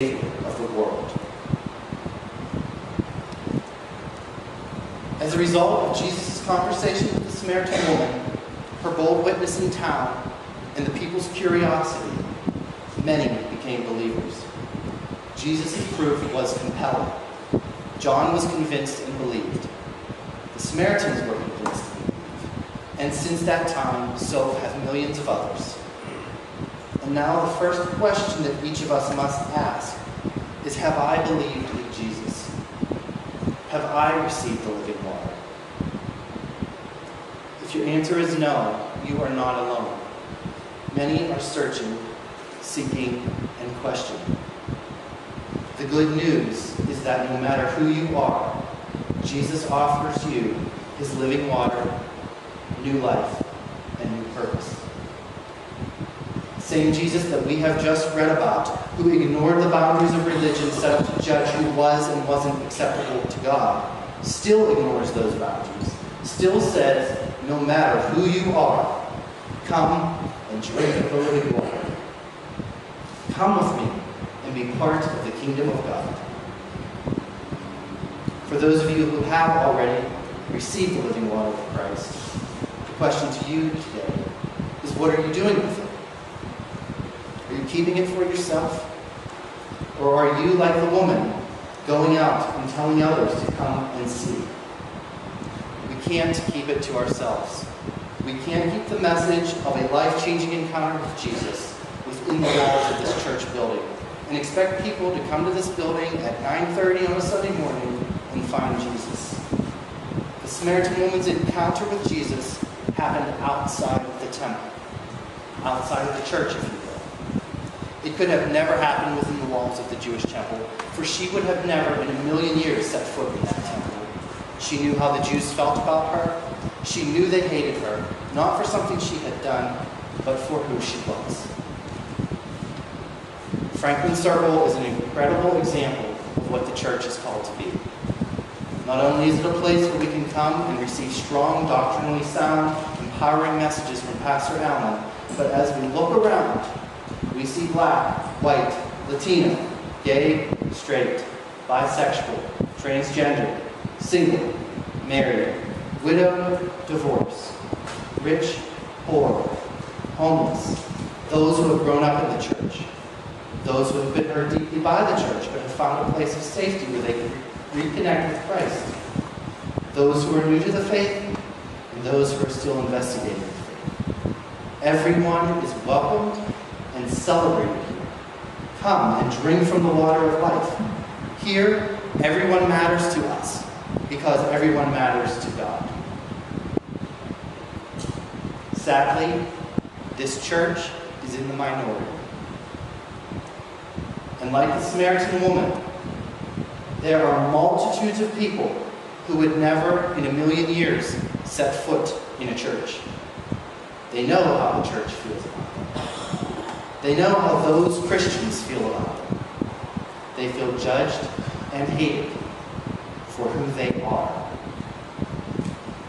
of the world. As a result of Jesus' conversation with the Samaritan woman, her bold witness in town, and the people's curiosity, many became believers. Jesus' proof was compelling. John was convinced and believed. The Samaritans were convinced and believed. And since that time, so have millions of others. And now the first question that each of us must ask is, have I believed in Jesus? Have I received the living water? If your answer is no, you are not alone. Many are searching, seeking, and questioning. The good news is that no matter who you are, Jesus offers you his living water, new life, and new purpose. Same Jesus that we have just read about, who ignored the boundaries of religion set up to judge who was and wasn't acceptable to God, still ignores those boundaries, still says, no matter who you are, come and drink of the living water. Come with me and be part of the kingdom of God. For those of you who have already received the living water of Christ, the question to you today is, what are you doing with it? Are you keeping it for yourself? Or are you, like the woman, going out and telling others to come and see? We can't keep it to ourselves. We can't keep the message of a life-changing encounter with Jesus within the walls of this church building and expect people to come to this building at 9:30 on a Sunday morning and find Jesus. The Samaritan woman's encounter with Jesus happened outside of the temple, outside of the church, if you will. It could have never happened within the walls of the Jewish temple, for she would have never in a million years set foot in that temple. She knew how the Jews felt about her. She knew they hated her, not for something she had done, but for who she was. Franklin Circle is an incredible example of what the church is called to be. Not only is it a place where we can come and receive strong, doctrinally sound, empowering messages from Pastor Allen, but as we look around, we see black, white, Latino, gay, straight, bisexual, transgender, single, married, widowed, divorced, rich, poor, homeless, those who have grown up in the church, those who have been hurt deeply by the church but have found a place of safety where they can reconnect with Christ, those who are new to the faith, and those who are still investigating the faith. Everyone is welcomed and celebrated here. Come and drink from the water of life. Here, everyone matters to us because everyone matters to God. Sadly, this church is in the minority. And like the Samaritan woman, there are multitudes of people who would never in a million years set foot in a church. They know how the church feels about them. They know how those Christians feel about them. They feel judged and hated for who they are.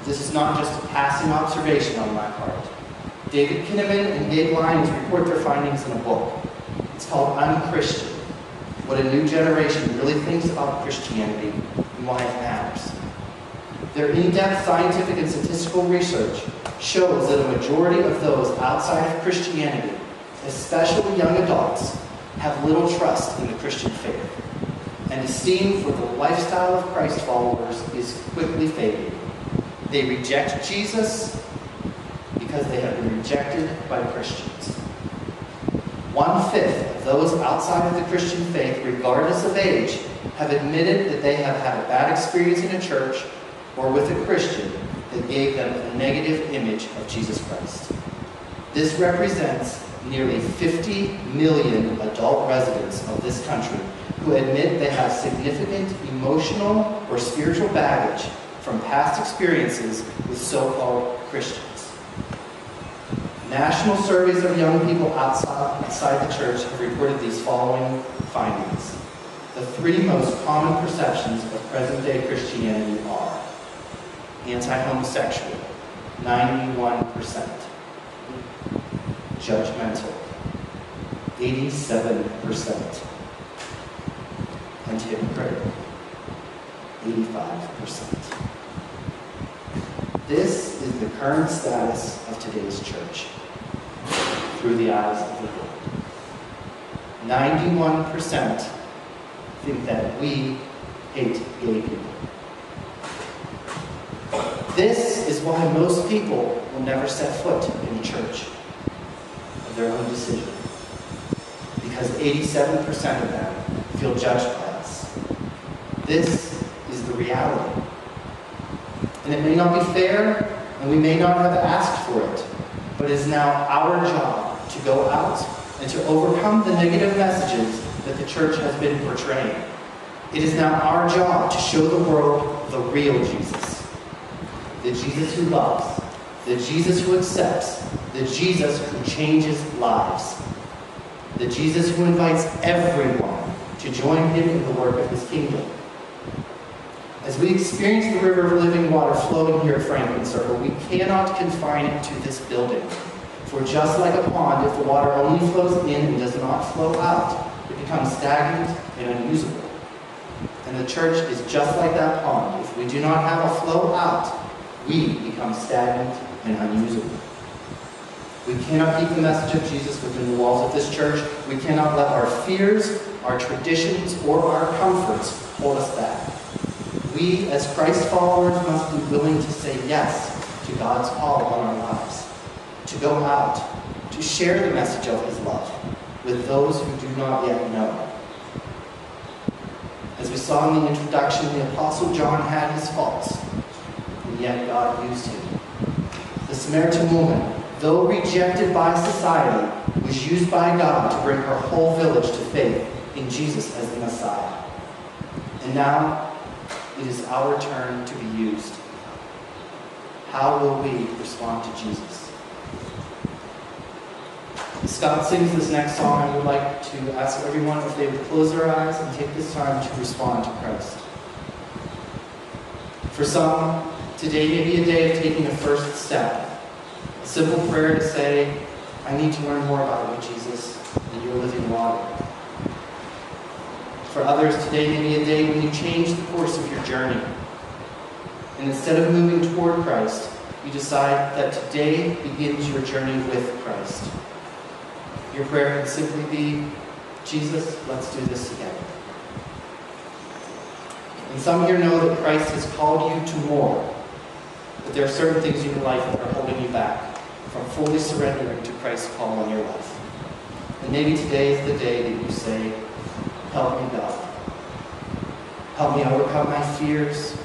This is not just a passing observation on my part. David Hinkelman and Gabe Lyons report their findings in a book. It's called Unchristian: What a New Generation Really Thinks About Christianity and Why It Matters. Their in-depth scientific and statistical research shows that a majority of those outside of Christianity, especially young adults, have little trust in the Christian faith, and esteem for the lifestyle of Christ followers is quickly fading. They reject Jesus because they have been rejected by Christians. 1/5 of those outside of the Christian faith, regardless of age, have admitted that they have had a bad experience in a church or with a Christian that gave them a negative image of Jesus Christ. This represents nearly 50 million adult residents of this country who admit they have significant emotional or spiritual baggage from past experiences with so-called Christians. National surveys of young people outside the church have reported these following findings. The 3 most common perceptions of present-day Christianity are: anti-homosexual, 91%; judgmental, 87%; and hypocrite, 85%. This is the current status of today's church through the eyes of the world. 91% think that we hate gay people. This is why most people will never set foot in a church of their own decision. Because 87% of them feel judged by us. This is the reality. And it may not be fair, and we may not have asked for it, but it is now our job to go out and to overcome the negative messages that the church has been portraying. It is now our job to show the world the real Jesus. The Jesus who loves, the Jesus who accepts, the Jesus who changes lives, the Jesus who invites everyone to join him in the work of his kingdom. As we experience the river of living water flowing here at Franklin Circle, we cannot confine it to this building. For just like a pond, if the water only flows in and does not flow out, it becomes stagnant and unusable. And the church is just like that pond. If we do not have a flow out, we become stagnant and unusable. We cannot keep the message of Jesus within the walls of this church. We cannot let our fears, our traditions, or our comforts hold us back. We, as Christ followers, must be willing to say yes to God's call on our lives, to go out, to share the message of his love with those who do not yet know. As we saw in the introduction, the Apostle John had his faults, and yet God used him. The Samaritan woman, though rejected by society, was used by God to bring her whole village to faith in Jesus as the Messiah. And now, it is our turn to be used. How will we respond to Jesus? As Scott sings this next song, I would like to ask everyone if they would close their eyes and take this time to respond to Christ. For some, today may be a day of taking a first step. A simple prayer to say, I need to learn more about you, Jesus, and your living water. For others, today may be a day when you change the course of your journey. And instead of moving toward Christ, you decide that today begins your journey with Christ. Your prayer can simply be, Jesus, let's do this together. And some here know that Christ has called you to more, but there are certain things in your life that are holding you back from fully surrendering to Christ's call on your life. And maybe today is the day that you say, help me, God. Help me overcome my fears,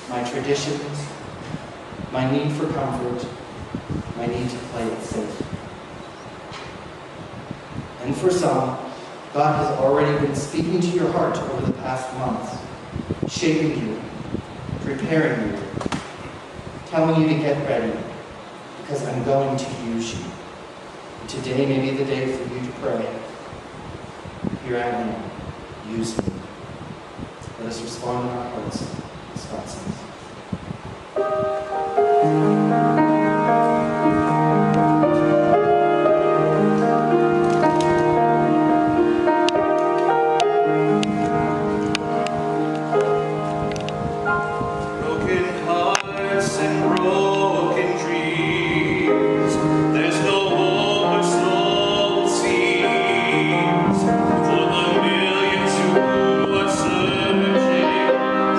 my traditions, my need for comfort, my need to play it safe. And for some, God has already been speaking to your heart over the past months, shaping you, preparing you, telling you to get ready, because I'm going to use you. And today may be the day for you to pray. Here I am, use me. Let us respond in our hearts as God sings.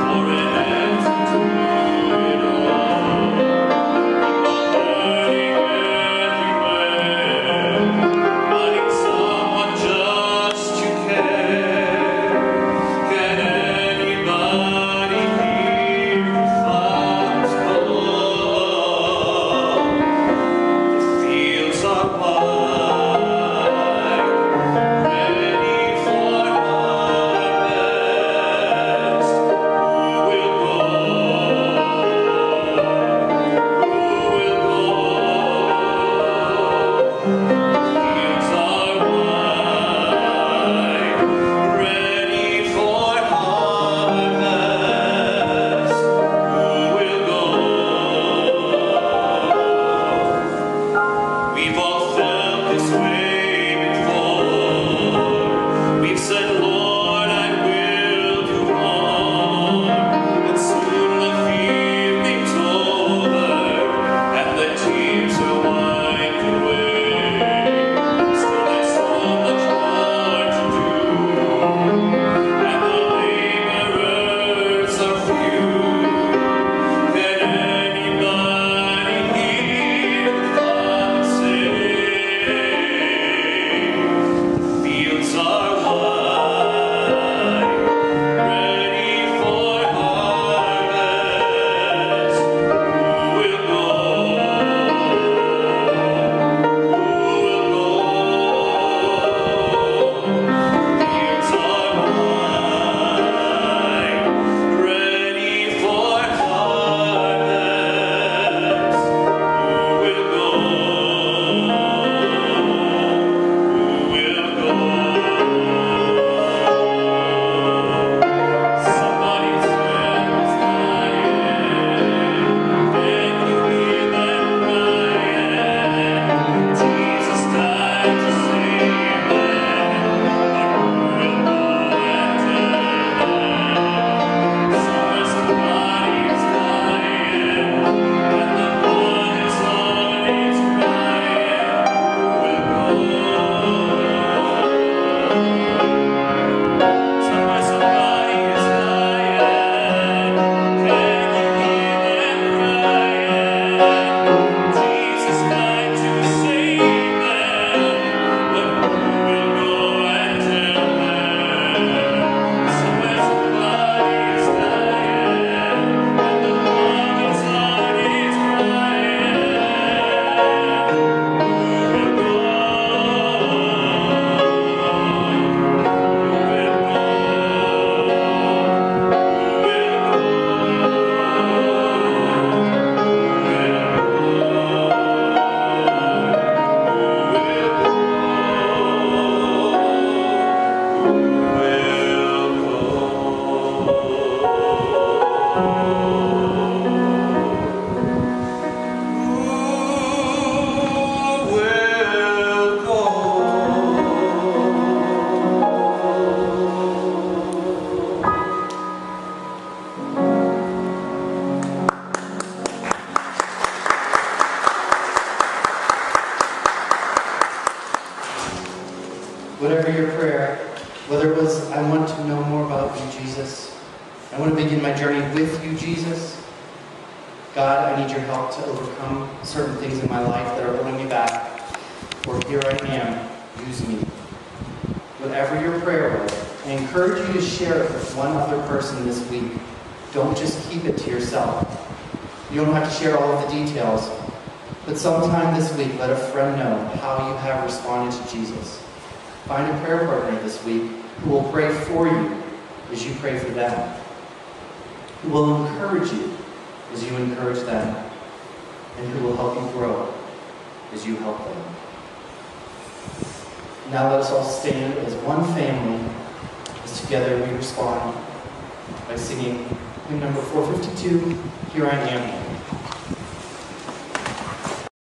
For an answer to it all. want to know more about you, Jesus. I want to begin my journey with you, Jesus. God, I need your help to overcome certain things in my life that are holding me back. For here I am, use me. Whatever your prayer was, I encourage you to share it with one other person this week. Don't just keep it to yourself. You don't have to share all of the details, but sometime this week, let a friend know how you have responded to Jesus. Find a prayer partner this week who will pray for you as you pray for them, who will encourage you as you encourage them, and who will help you grow as you help them. Now let us all stand as one family as together we respond by singing hymn number 452, Here I Am.